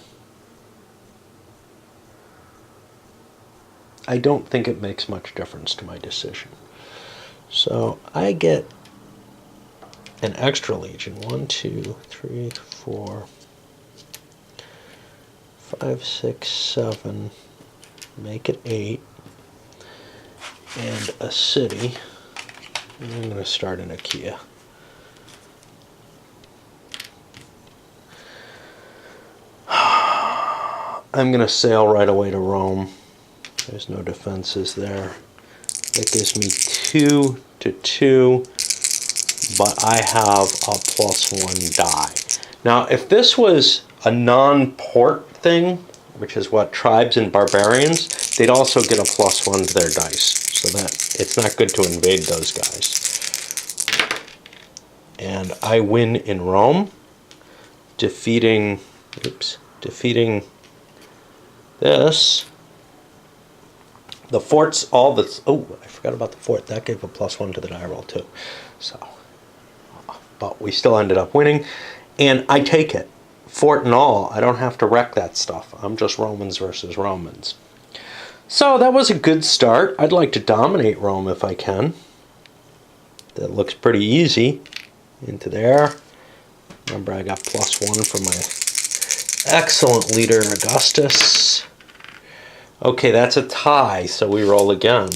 I don't think it makes much difference to my decision. So I get an extra legion. 1, 2, 3, 4, 5, 6, 7. Make it 8. And a city. And I'm going to start in Achaia. I'm going to sail right away to Rome. There's no defenses there. That gives me 2 to 2, but I have a +1 die. Now, if this was a non-port thing, which is what tribes and barbarians, they'd also get a +1 to their dice. So that it's not good to invade those guys. And I win in Rome, defeating this. The fort's all that's... Oh, I forgot about the fort. That gave a +1 to the die roll too. So, but we still ended up winning. And I take it. Fort and all. I don't have to wreck that stuff. I'm just Romans versus Romans. So that was a good start. I'd like to dominate Rome if I can. That looks pretty easy. Into there. Remember, I got +1 from my excellent leader, Augustus. Okay, that's a tie, so we roll again.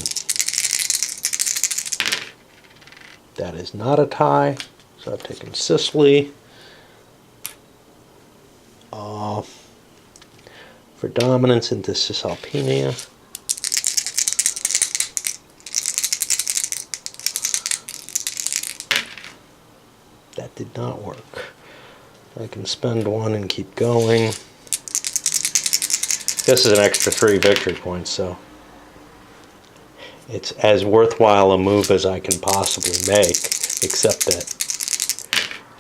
That is not a tie, so I've taken Sicily. For dominance into Cisalpina. That did not work. I can spend 1 and keep going. This is an extra 3 victory points, so it's as worthwhile a move as I can possibly make, except that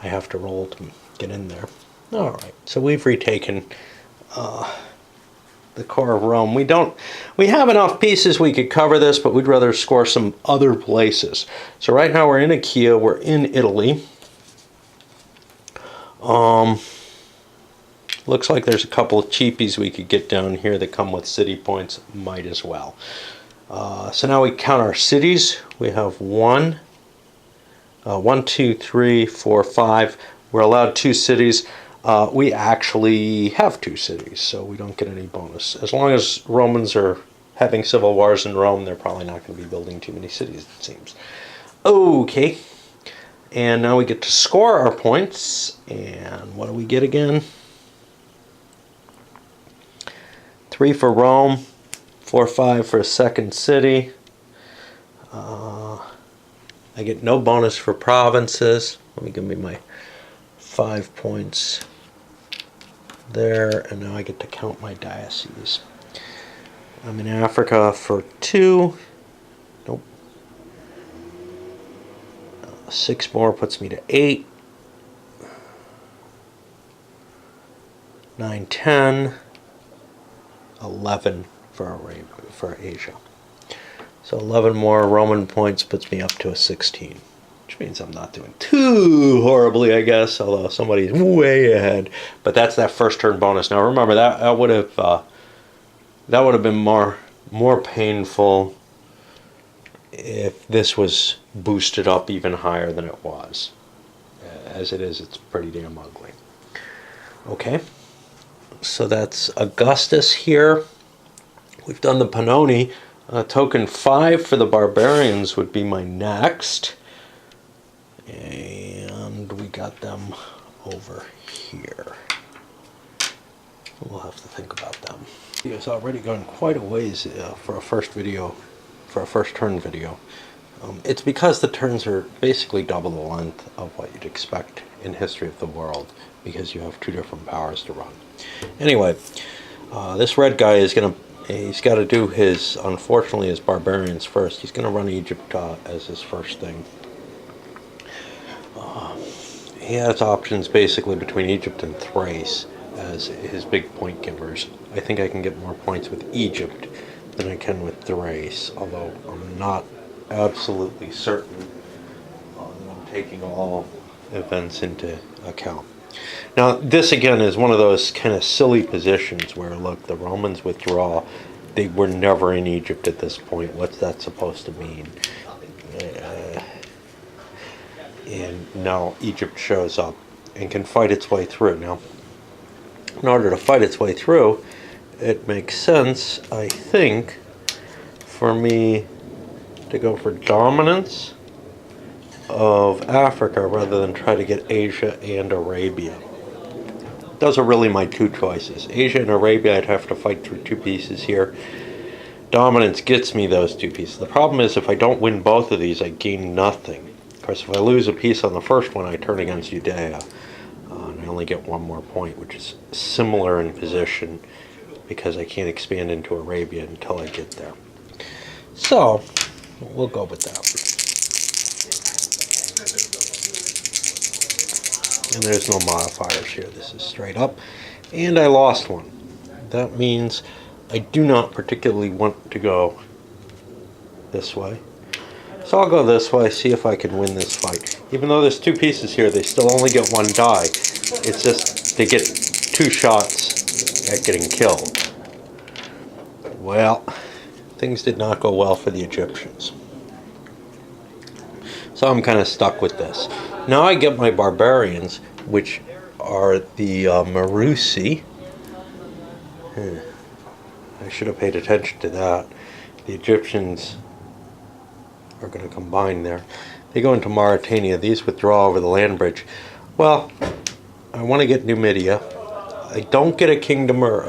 I have to roll to get in there. Alright, so we've retaken the core of Rome. We have enough pieces we could cover this, but we'd rather score some other places. So right now we're in Achaia, we're in Italy. Looks like there's a couple of cheapies we could get down here that come with city points. Might as well. So now we count our cities. We have 1, 2, 3, 4, 5. We're allowed 2 cities. We actually have 2 cities, so we don't get any bonus. As long as Romans are having civil wars in Rome, they're probably not going to be building too many cities, it seems. Okay. And now we get to score our points. And what do we get again? 3 for Rome, 4, 5 for a second city. I get no bonus for provinces. Let me give me my 5 points there, and now I get to count my dioceses. I'm in Africa for 2. Nope. 6 more puts me to 8. 9, 10. 11 for Asia. So 11 more Roman points puts me up to a 16, which means I'm not doing too horribly, I guess, although somebody's way ahead. But that's that first turn bonus. Now remember, that would have been more painful if this was boosted up even higher than it was. As it is, it's pretty damn ugly. Okay. So that's Augustus here. We've done the Pannoni. Token 5 for the barbarians would be my next. And we got them over here. We'll have to think about them. It's already gone quite a ways for a first turn video. It's because the turns are basically double the length of what you'd expect in History of the World, because you have 2 different powers to run. Anyway, this red guy is going to He's got to do his, unfortunately, his barbarians first. He's going to run Egypt as his first thing. He has options basically between Egypt and Thrace as his big point givers. I think I can get more points with Egypt than I can with Thrace, although I'm not absolutely certain that I'm taking all events into account. Now, this again is one of those kind of silly positions where, look, the Romans withdraw. They were never in Egypt at this point. What's that supposed to mean? And now Egypt shows up and can fight its way through. Now, in order to fight its way through, it makes sense, I think, for me to go for dominance of Africa rather than try to get Asia and Arabia. Those are really my two choices. Asia and Arabia, I'd have to fight through two pieces here. Dominance gets me those two pieces. The problem is if I don't win both of these, I gain nothing. Of course, if I lose a piece on the first one, I turn against Judea. And I only get one more point, which is similar in position because I can't expand into Arabia until I get there. So, we'll go with that. And there's no modifiers here. This is straight up. And I lost one. That means I do not particularly want to go this way. So I'll go this way, see if I can win this fight. Even though there's two pieces here, they still only get one die. It's just they get two shots at getting killed. Well, things did not go well for the Egyptians. So I'm kind of stuck with this. Now I get my barbarians, which are the Marusi. I should have paid attention to that. The Egyptians are going to combine there. They go into Mauritania. These withdraw over the land bridge. Well, I want to get Numidia. I don't get a kingdom or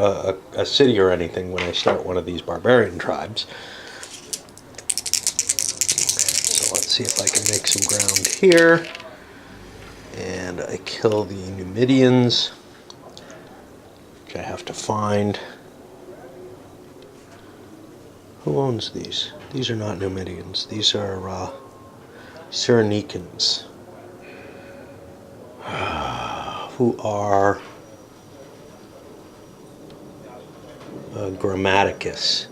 a city or anything when I start one of these barbarian tribes. So let's see if I can make some ground here. And I kill the Numidians, which I have to find. Who owns these? These are not Numidians. These are Cyrenaians, who are Grammaticus.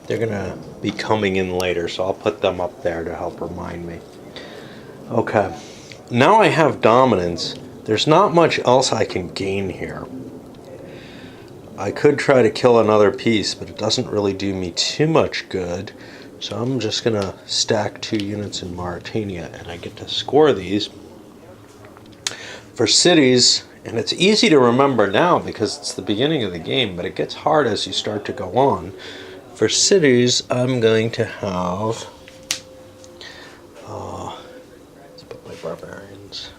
They're going to be coming in later, so I'll put them up there to help remind me. Okay. Now I have dominance. There's not much else I can gain here. I could try to kill another piece, but it doesn't really do me too much good. So I'm just going to stack 2 units in Mauritania, and I get to score these. For cities, and it's easy to remember now because it's the beginning of the game, but it gets hard as you start to go on. For cities, I'm going to have... let's put my barbarians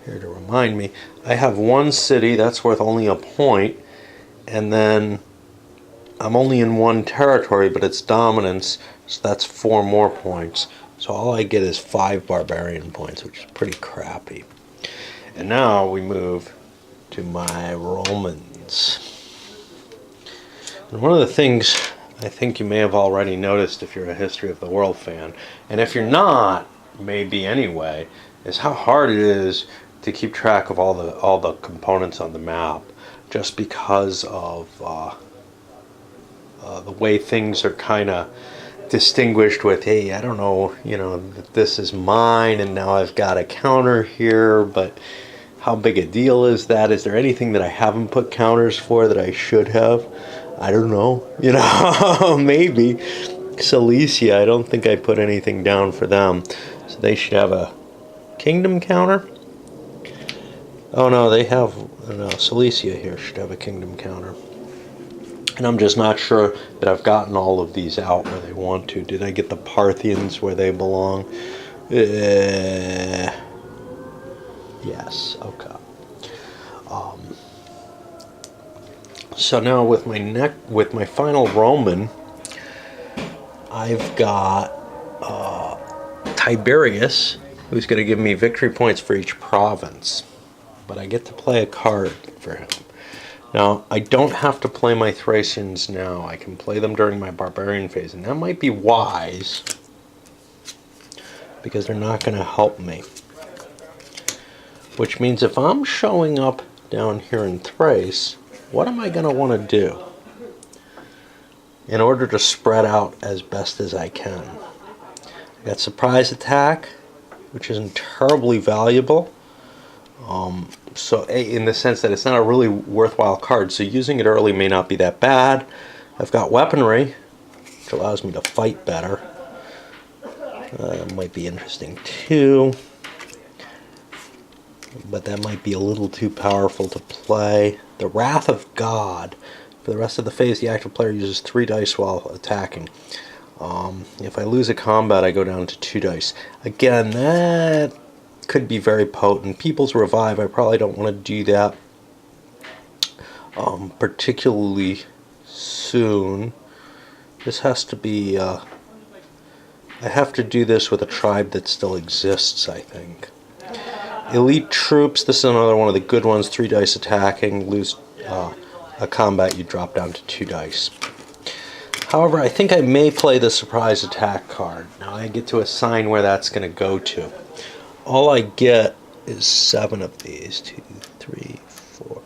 here to remind me. I have 1 city, that's worth only a point. And then I'm only in 1 territory, but it's dominance, so that's 4 more points. So all I get is 5 barbarian points, which is pretty crappy. And now we move to my Romans. And one of the things I think you may have already noticed if you're a History of the World fan, and if you're not, maybe anyway, is how hard it is to keep track of all the components on the map. Just because of the way things are kind of distinguished with, hey, I don't know, this is mine and now I've got a counter here, but how big a deal is that? Is there anything that I haven't put counters for that I should have? I don't know, maybe. Cilicia, I don't think I put anything down for them, so they should have a kingdom counter. Oh no, they have, no, Cilicia here should have a kingdom counter. And I'm just not sure that I've gotten all of these out where they want to. Did I get the Parthians where they belong? Yes, okay. So now with my final Roman, I've got Tiberius, who's going to give me victory points for each province. But I get to play a card for him. Now, I don't have to play my Thracians now. I can play them during my Barbarian phase, and that might be wise, because they're not going to help me. Which means if I'm showing up down here in Thrace, what am I going to want to do in order to spread out as best as I can? I got surprise attack, which isn't terribly valuable. So in the sense that it's not a really worthwhile card, so using it early may not be that bad. I've got weaponry, which allows me to fight better. Might be interesting too, but that might be a little too powerful to play. The Wrath of God. For the rest of the phase, the active player uses 3 dice while attacking. If I lose a combat, I go down to 2 dice. Again, that could be very potent. People's Revive, I probably don't want to do that particularly soon. This has to be, I have to do this with a tribe that still exists, I think. Elite Troops, this is another one of the good ones. 3 dice attacking, lose a combat, you drop down to 2 dice. However, I think I may play the surprise attack card. Now I get to assign where that's going to go to. All I get is 7 of these. 2, 3, 4,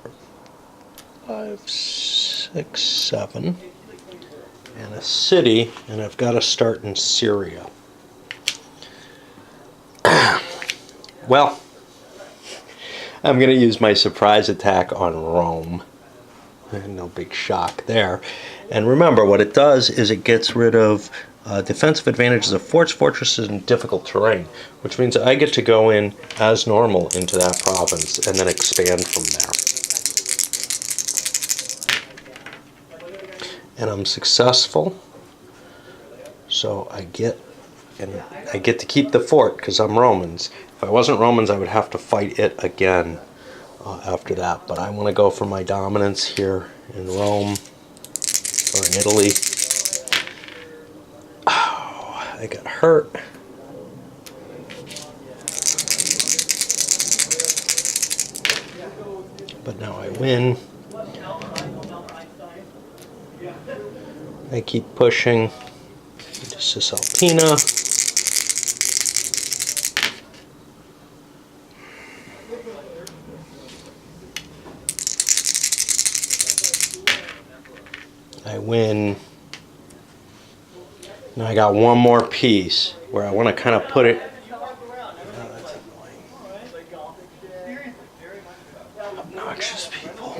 5, 6, 7. And a city, and I've got to start in Syria. Well, I'm going to use my surprise attack on Rome. No big shock there. And remember, what it does is it gets rid of defensive advantages of forts, fortresses, and difficult terrain, which means I get to go in as normal into that province and then expand from there. And I'm successful, so I get to keep the fort because I'm Romans. If I wasn't Romans, I would have to fight it again after that. But I want to go for my dominance here in Rome or in Italy. I got hurt. But now I win. I keep pushing into Cisalpina. I win. Now I got one more piece where I want to kind of put it. That's annoying. Obnoxious people.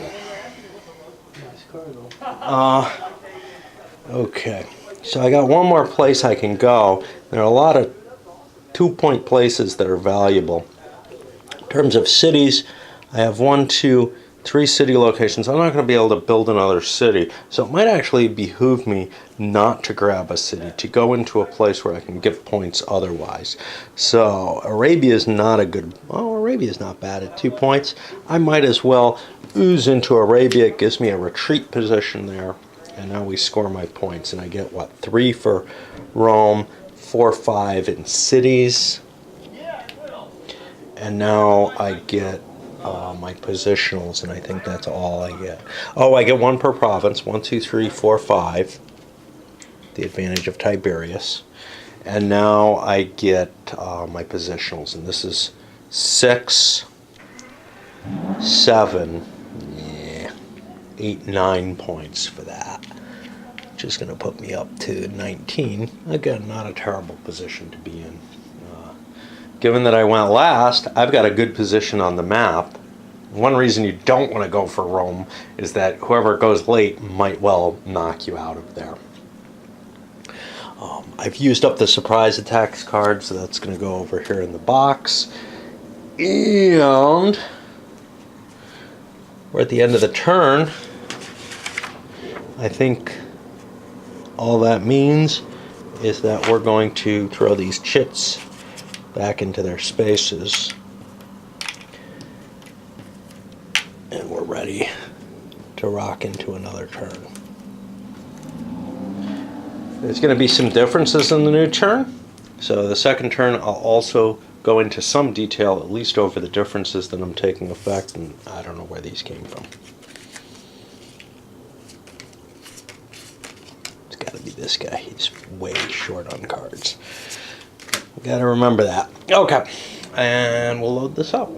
Okay, so I got one more place I can go. There are a lot of 2-point places that are valuable. In terms of cities, I have 1, 2, 3 city locations. I'm not going to be able to build another city, so it might actually behoove me not to grab a city, to go into a place where I can get points otherwise. So Arabia is not a good, well, Arabia is not bad at 2 points. I might as well ooze into Arabia. It gives me a retreat position there, and now we score my points, and I get what, 3 for Rome, 4, 5 in cities, and now I get my positionals, and I think that's all I get. Oh, I get 1 per province. 1, 2, 3, 4, 5. The advantage of Tiberius. And now I get my positionals, and this is 6, 7, 8, 9 points for that. Which is going to put me up to 19. Again, not a terrible position to be in. Given that I went last, I've got a good position on the map. One reason you don't want to go for Rome is that whoever goes late might well knock you out of there. I've used up the surprise attacks card, so that's going to go over here in the box. And we're at the end of the turn. I think all that means is that we're going to throw these chits back into their spaces, and we're ready to rock into another turn. There's going to be some differences in the new turn, so the second turn I'll also go into some detail, at least over the differences that I'm taking effect, and I don't know where these came from. this guy. He's way short on cards. Gotta remember that. Okay, and we'll load this up.